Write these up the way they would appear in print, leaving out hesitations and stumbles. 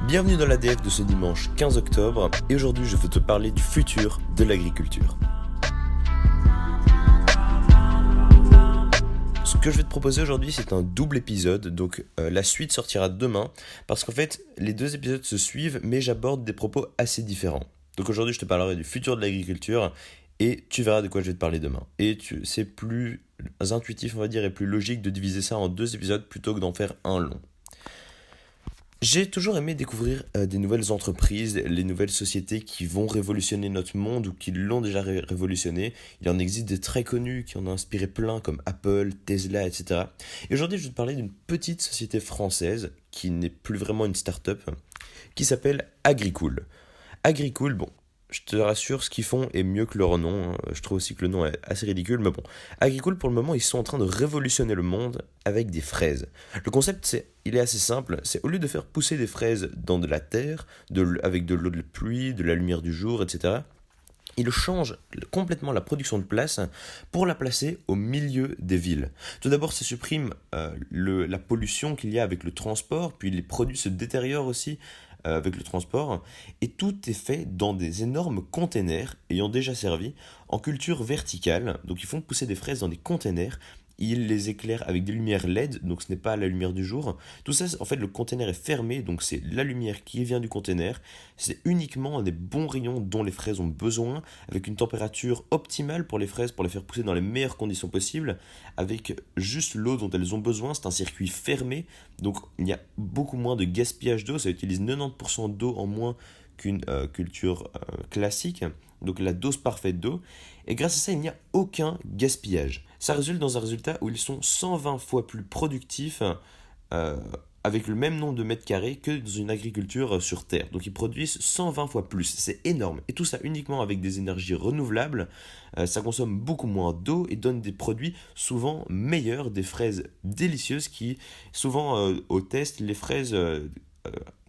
Bienvenue dans l'ADF de ce dimanche 15 octobre et aujourd'hui je veux te parler du futur de l'agriculture. Ce que je vais te proposer aujourd'hui c'est un double épisode, donc la suite sortira demain parce qu'en fait les deux épisodes se suivent mais j'aborde des propos assez différents. Donc aujourd'hui je te parlerai du futur de l'agriculture et tu verras de quoi je vais te parler demain. C'est plus intuitif on va dire et plus logique de diviser ça en deux épisodes plutôt que d'en faire un long. J'ai toujours aimé découvrir des nouvelles entreprises, les nouvelles sociétés qui vont révolutionner notre monde ou qui l'ont déjà révolutionné. Il en existe des très connus qui en ont inspiré plein comme Apple, Tesla, etc. Et aujourd'hui, je vais te parler d'une petite société française qui n'est plus vraiment une start-up, qui s'appelle Agricool. Agricool, bon, je te rassure, ce qu'ils font est mieux que leur nom. Je trouve aussi que le nom est assez ridicule, mais bon. Agricool, pour le moment, ils sont en train de révolutionner le monde avec des fraises. Le concept, il est assez simple. C'est au lieu de faire pousser des fraises dans de la terre, avec de l'eau de pluie, de la lumière du jour, etc., ils changent complètement la production de place pour la placer au milieu des villes. Tout d'abord, ça supprime la pollution qu'il y a avec le transport, puis les produits se détériorent aussi avec le transport, et tout est fait dans des énormes containers ayant déjà servi en culture verticale. Donc ils font pousser des fraises dans des containers, ils les éclairent avec des lumières LED, donc ce n'est pas la lumière du jour. Tout ça, en fait, le container est fermé, donc c'est la lumière qui vient du container. C'est uniquement des bons rayons dont les fraises ont besoin, avec une température optimale pour les fraises, pour les faire pousser dans les meilleures conditions possibles, avec juste l'eau dont elles ont besoin. C'est un circuit fermé, donc il y a beaucoup moins de gaspillage d'eau. Ça utilise 90% d'eau en moins qu'une culture classique, donc la dose parfaite d'eau, et grâce à ça il n'y a aucun gaspillage. Ça résulte dans un résultat où ils sont 120 fois plus productifs avec le même nombre de mètres carrés que dans une agriculture sur terre. Donc ils produisent 120 fois plus, c'est énorme. Et tout ça uniquement avec des énergies renouvelables, ça consomme beaucoup moins d'eau et donne des produits souvent meilleurs, des fraises délicieuses qui, souvent au test, les fraises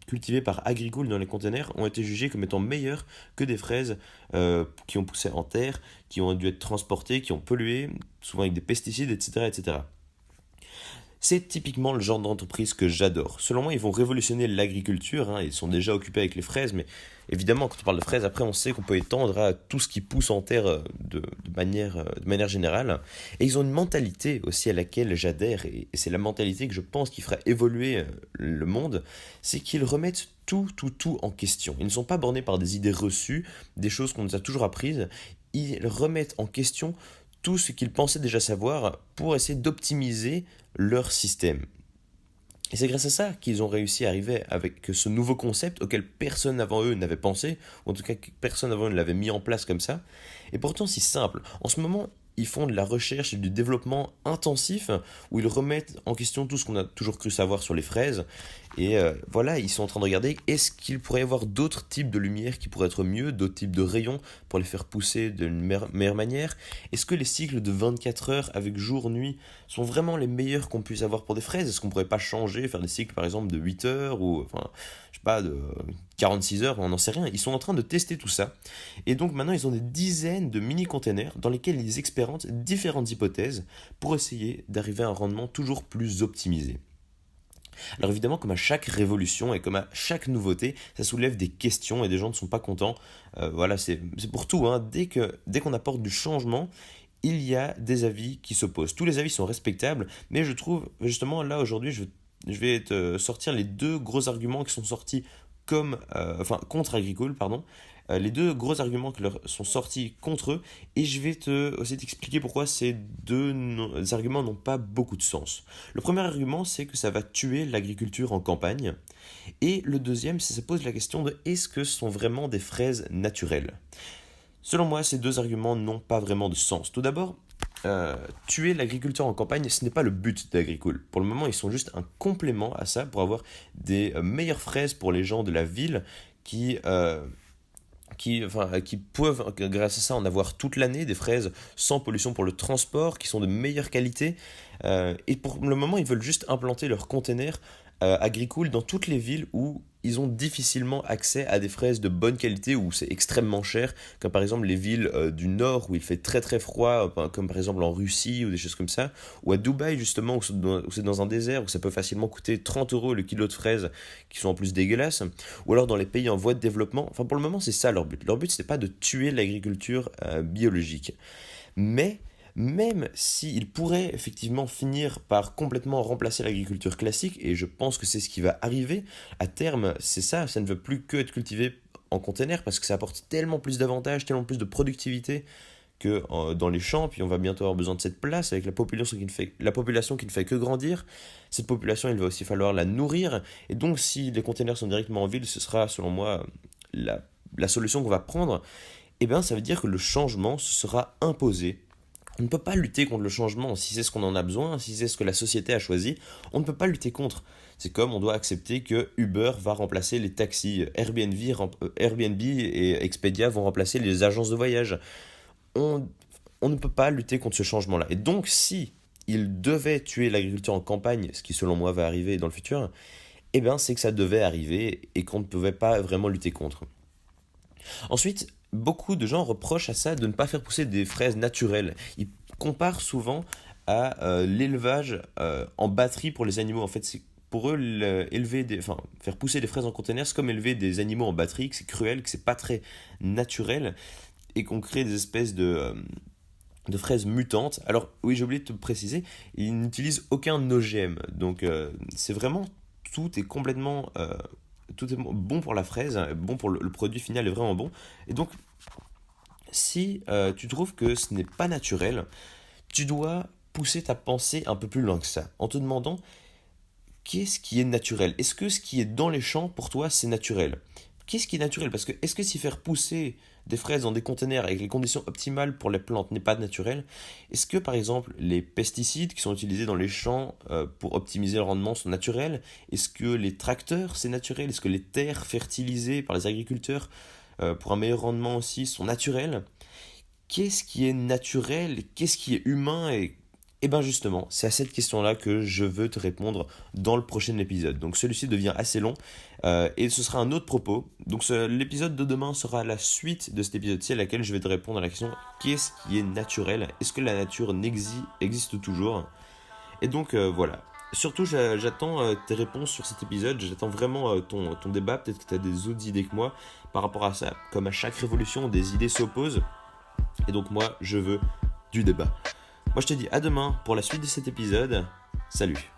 cultivées par Agricool dans les containers ont été jugées comme étant meilleures que des fraises qui ont poussé en terre, qui ont dû être transportées, qui ont pollué, souvent avec des pesticides, etc. etc. C'est typiquement le genre d'entreprise que j'adore. Selon moi, ils vont révolutionner l'agriculture, ils sont déjà occupés avec les fraises, mais évidemment, quand on parle de fraises, après on sait qu'on peut étendre à tout ce qui pousse en terre de manière générale. Et ils ont une mentalité aussi à laquelle j'adhère, et c'est la mentalité que je pense qui fera évoluer le monde, c'est qu'ils remettent tout en question. Ils ne sont pas bornés par des idées reçues, des choses qu'on nous a toujours apprises, ils remettent en question tout ce qu'ils pensaient déjà savoir pour essayer d'optimiser leur système. Et c'est grâce à ça qu'ils ont réussi à arriver avec ce nouveau concept auquel personne avant eux n'avait pensé, ou en tout cas personne avant eux ne l'avait mis en place comme ça. Et pourtant si simple. En ce moment, ils font de la recherche et du développement intensif où ils remettent en question tout ce qu'on a toujours cru savoir sur les fraises. Et voilà, ils sont en train de regarder est-ce qu'il pourrait y avoir d'autres types de lumière qui pourraient être mieux, d'autres types de rayons pour les faire pousser d'une meilleure manière. Est-ce que les cycles de 24 heures avec jour-nuit sont vraiment les meilleurs qu'on puisse avoir pour des fraises? Est-ce qu'on pourrait pas changer, faire des cycles par exemple de 8 heures ou je sais pas, de 46 heures, on n'en sait rien. Ils sont en train de tester tout ça. Et donc maintenant, ils ont des dizaines de mini-containers dans lesquels ils expérimentent différentes hypothèses pour essayer d'arriver à un rendement toujours plus optimisé. Alors évidemment, comme à chaque révolution et comme à chaque nouveauté, ça soulève des questions et des gens ne sont pas contents. Voilà, c'est pour tout. Dès qu'on apporte du changement, il y a des avis qui s'opposent. Tous les avis sont respectables, mais je trouve, justement, là aujourd'hui, je vais te sortir les deux gros arguments qui sont sortis contre Agricool, pardon. Les deux gros arguments qui leur sont sortis contre eux, et je vais aussi t'expliquer pourquoi ces deux arguments n'ont pas beaucoup de sens. Le premier argument, c'est que ça va tuer l'agriculture en campagne, et le deuxième, c'est que ça pose la question de est-ce que ce sont vraiment des fraises naturelles? Selon moi, ces deux arguments n'ont pas vraiment de sens. Tout d'abord, tuer l'agriculture en campagne, ce n'est pas le but d'Agricool. Pour le moment, ils sont juste un complément à ça pour avoir des meilleures fraises pour les gens de la ville qui peuvent, grâce à ça, en avoir toute l'année, des fraises sans pollution pour le transport, qui sont de meilleure qualité. Et pour le moment, ils veulent juste implanter leurs containers Agricool dans toutes les villes où ils ont difficilement accès à des fraises de bonne qualité où c'est extrêmement cher, comme par exemple les villes du nord où il fait très très froid, comme par exemple en Russie ou des choses comme ça, ou à Dubaï justement où c'est dans un désert où ça peut facilement coûter 30 euros le kilo de fraises qui sont en plus dégueulasses, ou alors dans les pays en voie de développement. Enfin pour le moment c'est ça leur but. Leur but c'est pas de tuer l'agriculture biologique. Mais même s'ils pourraient effectivement finir par complètement remplacer l'agriculture classique, et je pense que c'est ce qui va arriver, à terme, c'est ça, ça ne veut plus que être cultivé en container parce que ça apporte tellement plus d'avantages, tellement plus de productivité que dans les champs, puis on va bientôt avoir besoin de cette place avec la population qui ne fait que grandir. Cette population, il va aussi falloir la nourrir, et donc si les containers sont directement en ville, ce sera selon moi la solution qu'on va prendre. Et bien ça veut dire que le changement se sera imposé. On ne peut pas lutter contre le changement si c'est ce qu'on en a besoin, si c'est ce que la société a choisi. On ne peut pas lutter contre. C'est comme on doit accepter que Uber va remplacer les taxis, Airbnb et Expedia vont remplacer les agences de voyage. On ne peut pas lutter contre ce changement-là. Et donc si il devait tuer l'agriculture en campagne, ce qui selon moi va arriver dans le futur, eh bien c'est que ça devait arriver et qu'on ne pouvait pas vraiment lutter contre. Ensuite, beaucoup de gens reprochent à ça de ne pas faire pousser des fraises naturelles. Ils comparent souvent à l'élevage en batterie pour les animaux. En fait, c'est pour eux, faire pousser des fraises en conteneur, c'est comme élever des animaux en batterie, que c'est cruel, que c'est pas très naturel, et qu'on crée des espèces de fraises mutantes. Alors, oui, j'ai oublié de te préciser, ils n'utilisent aucun OGM. Donc, c'est vraiment, tout est complètement tout est bon pour la fraise, bon pour le produit final est vraiment bon. Et donc, si tu trouves que ce n'est pas naturel, tu dois pousser ta pensée un peu plus loin que ça, en te demandant qu'est-ce qui est naturel. Est-ce que ce qui est dans les champs, pour toi, c'est naturel? Qu'est-ce qui est naturel? Parce que est-ce que si faire pousser des fraises dans des containers avec les conditions optimales pour les plantes n'est pas naturel, est-ce que par exemple les pesticides qui sont utilisés dans les champs pour optimiser le rendement sont naturels? Est-ce que les tracteurs c'est naturel? Est-ce que les terres fertilisées par les agriculteurs pour un meilleur rendement aussi sont naturelles? Qu'est-ce qui est naturel? Qu'est-ce qui est humain? Et bien justement, c'est à cette question-là que je veux te répondre dans le prochain épisode. Donc celui-ci devient assez long et ce sera un autre propos. Donc l'épisode de demain sera la suite de cet épisode-ci à laquelle je vais te répondre à la question qu'est-ce qui est naturel? Est-ce que la nature existe toujours? Et donc voilà. Surtout j'attends tes réponses sur cet épisode, j'attends vraiment ton débat, peut-être que tu as des autres idées que moi par rapport à ça. Comme à chaque révolution, des idées s'opposent. Et donc moi, je veux du débat. Moi je te dis à demain pour la suite de cet épisode. Salut.